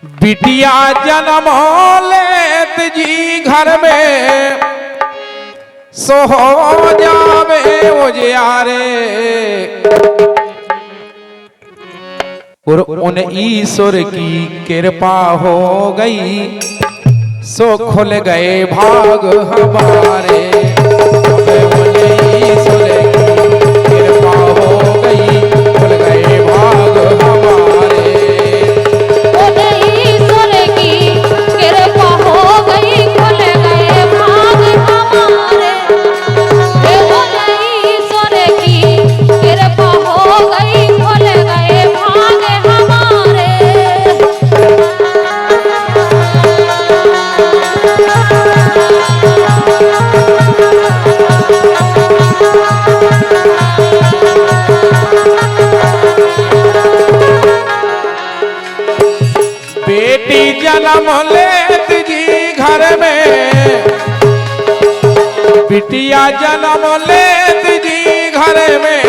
बिटिया जन्म लेत जी घर में सो हो जावे उजियारे। और उन ईश्वर की कृपा हो गई सो खुल गए भाग हमारे। उन ईश्वर की कृपा हो गई खुल गए भाग हमारे। उन ईश्वर की कृपा हो गई खुल गए भाग हमारे। उन ईश्वर की कृपा हो गई खुल गए भाग हमारे। बेटी जन्म लेत जी घर में, बिटिया जन्म लेत जी घर में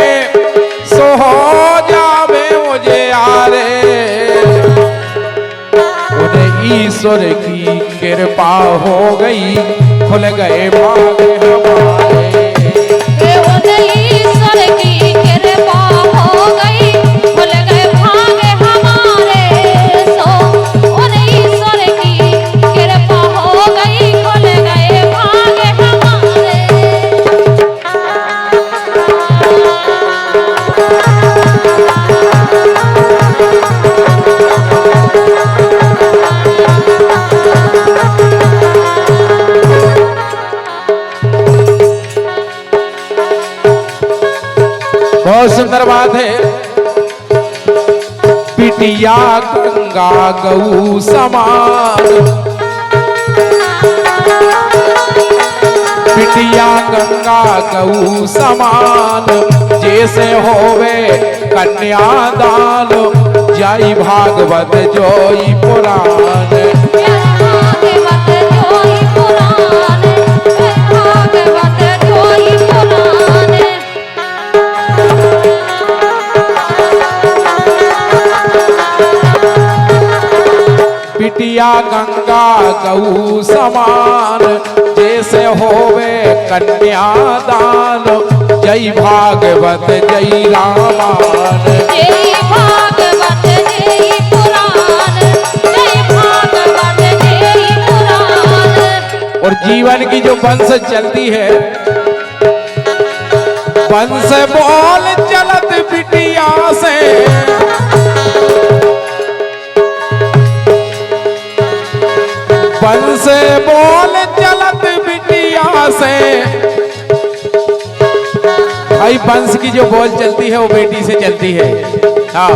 सो हो जावे उजियारे। उन ईश्वर की कृपा हो गई खुल गए भाग हमारे। उन ईश्वर की कृपा हो गई खुल गए भाग हमारे। सो उन ईश्वर की कृपा हो गई खुल गए भाग हमारे। बहुत सुंदर बात है। बिटिया गंगा गऊ समान, बिटिया गंगा गऊ समान जैसे होवे कन्यादान। जाई भागवत जोई पुराण। भागवत जोई पुराण, भागवत जोई पुराण। बिटिया गंगा गऊ समान जैसे होवे कन्यादान। जय भागवत जय रामायण। जय भागवत जय पुराण, जय भागवत जय पुराण। और जीवन की जो वंश चलती है, वंश बोल चलत बिटिया से। वंश बोल चलत बिटिया से। भाई वंश की जो बोल चलती है वो बेटी से चलती है। हाँ,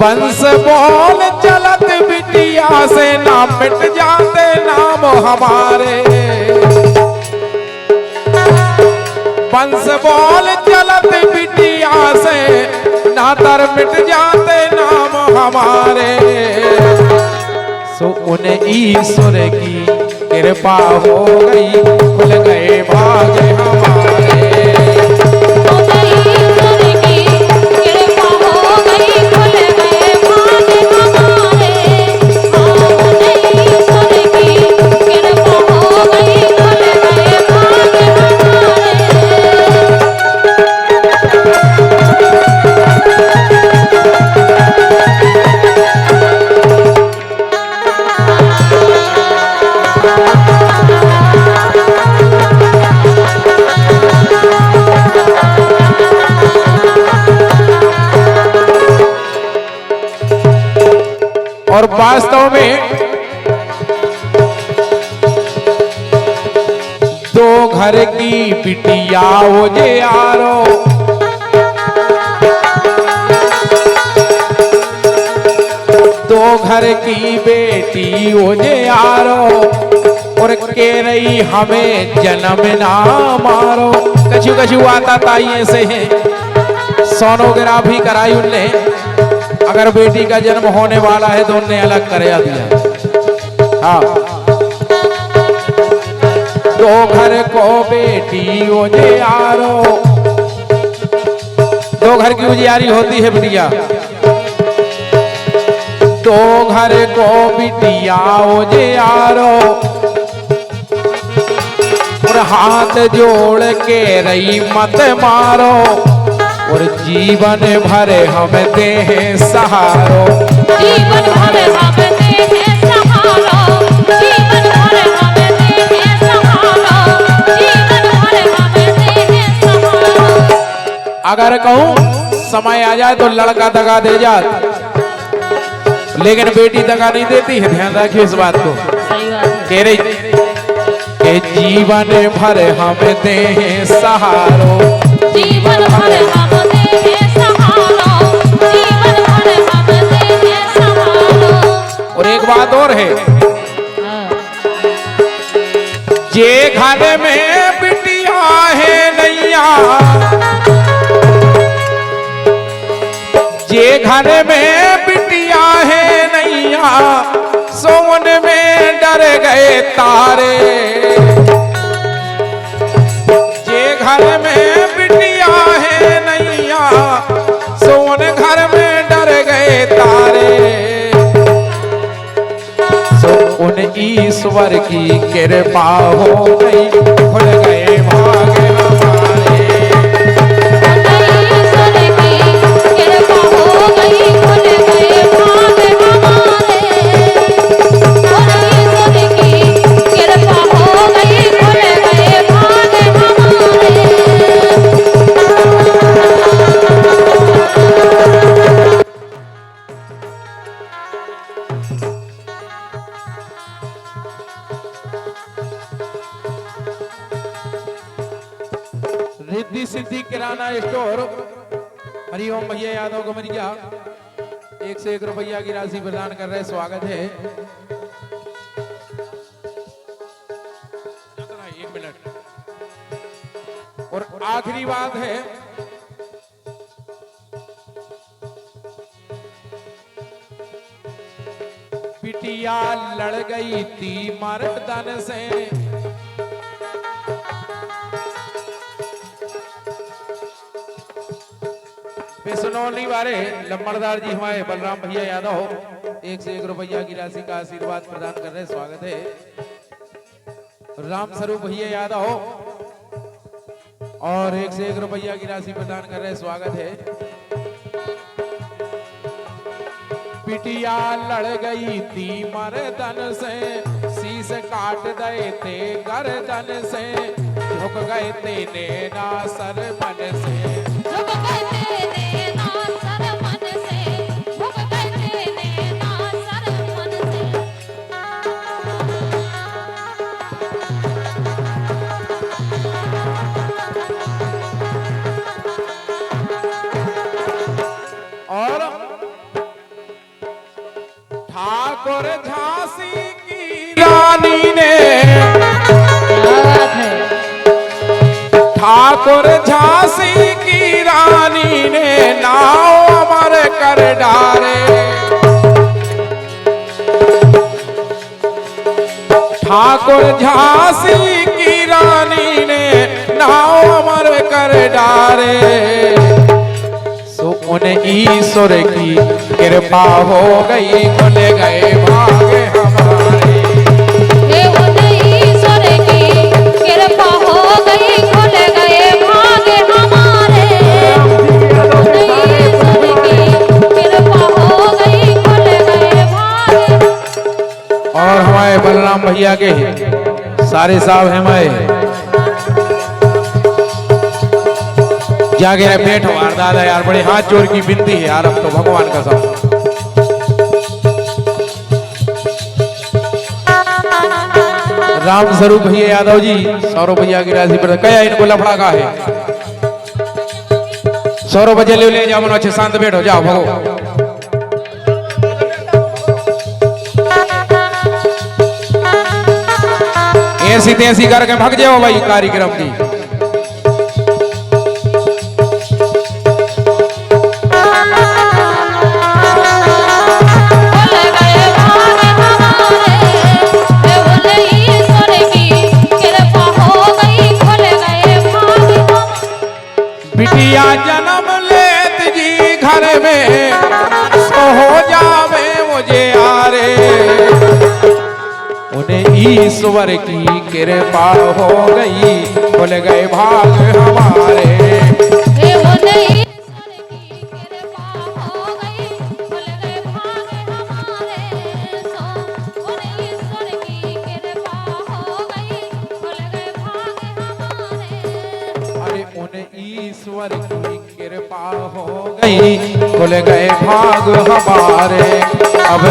वंश बोल चलत बिटिया से ना मिट जाते नाम हमारे। वंश बोल चलत बिटिया से ना तर मिट जाते नाम हमारे। सो उन ईश्वर की कृपा हो गई खुल गए भाग हमारे। उन ईश्वर की कृपा हो गई खुल गए भाग हमारे। उन ईश्वर की कृपा हो गई खुल गए भाग हमारे। और वास्तव में दो घर की बिटिया उजियारो। दो घर की बेटी उजियारो। और के रही हमें जन्म ना मारो। कछु कछु आता ताइए से है, सोनोग्राफी कराई उनने। अगर बेटी का जन्म होने वाला है तो उनने अलग कर दिया। हाँ, दो घर को बेटी उजियारो। दो घर की उजियारी होती है बिटिया। दो घर को बिटिया उजियारो और हाथ जोड़ के रही मत मारो और जीवन भर हम दे सहारो। जीवन भर हम दे सहारो, जीवन भर हम दे सहारो, जीवन भर हम दे सहारो। अगर कहूं समय आ जाए तो लड़का दगा दे जाए, लेकिन बेटी दगा नहीं देती है, ध्यान रखिए इस बात को। सही बात है। कह रही कि जीवन भर हम दे सहारो, जीवन भर हम दे सहारो, जीवन भर हम दे सहारो। और एक बात और है, जे घर में बिटिया है नैया, जे घर में बिटिया है नैया, सोन में डर गए तारे। जे घर में बिटिया है नैया, सोन घर में डर गए तारे। सो उन ईश्वर की कृपा हो गई, खुल गए भाग हमारे। ईश्वर की कृपा हो गई, खुल गए भाग हमारे। ईश्वर की कृपा हो गई, खुल गए भाग हमारे। रिद्धि सिद्धि किराना स्टोर हरिओम भैया यादव गमरिया 1 से 1 रुपया की राशि प्रदान कर रहे, स्वागत है। 1 मिनट। और आखिरी बात है, बिटिया लड़ गई थी मर्दन से, बिसनौली वाले लम्बड़दार जी हमारे बलराम भैया यादव 1 से 1 रुपया की राशि का आशीर्वाद प्रदान कर रहे, स्वागत है। राम स्वरूप भैया यादव और 1 से 1 रुपया की राशि प्रदान कर रहे, स्वागत है। बिटिया लड़ गई थी मर्दन से, शीश काट गए थे गर्दन से, झुक गए थे नैना सर मन से। झुक गए थे नैना सर मन से, झुक गए थे नैना सर मन से। और ठाकुर झांसी की रानी ने, ठाकुर झांसी की रानी ने नाव अमर कर डारे। ठाकुर झांसी की रानी ने नाव अमर कर डारे। सो उन ईश्वर की कृपा हो गई, खुल गए भाग हमारे। हे उन ईश्वर की कृपा हो गई, खुल गए भाग हमारे। उन ईश्वर की कृपा हो गई, खुल गए भाग। और हमारे बलराम भैया के सारे साहब हैं हमारे जागे रहे पेट हमार दादा यार, बड़े हाथ जोड़ की विनती है यार, अब तो भगवान का सब। राम स्वरूप भैया यादव जी 100 रुपया की राशि पर कया इनको लफड़ा का है। 100 रुपये ले जाओ, मनो अच्छे शांत बैठो, जाओ भगो। ऐसी तैसी करके भाग जाओ भाई कार्यक्रम की। बिटिया जन्म लेत जी घर में, सो हो जावे मुझे ईश्वर की कृपा हो गई खुल गए भाग हमारे। हे उन ईश्वर की कृपा हो गई खुल गए भाग हमारे सो उन ईश्वर की कृपा हो गई खुल गए भाग हमारे। अरे उन ईश्वर की कृपा हो गई खुल गए भाग हमारे। अब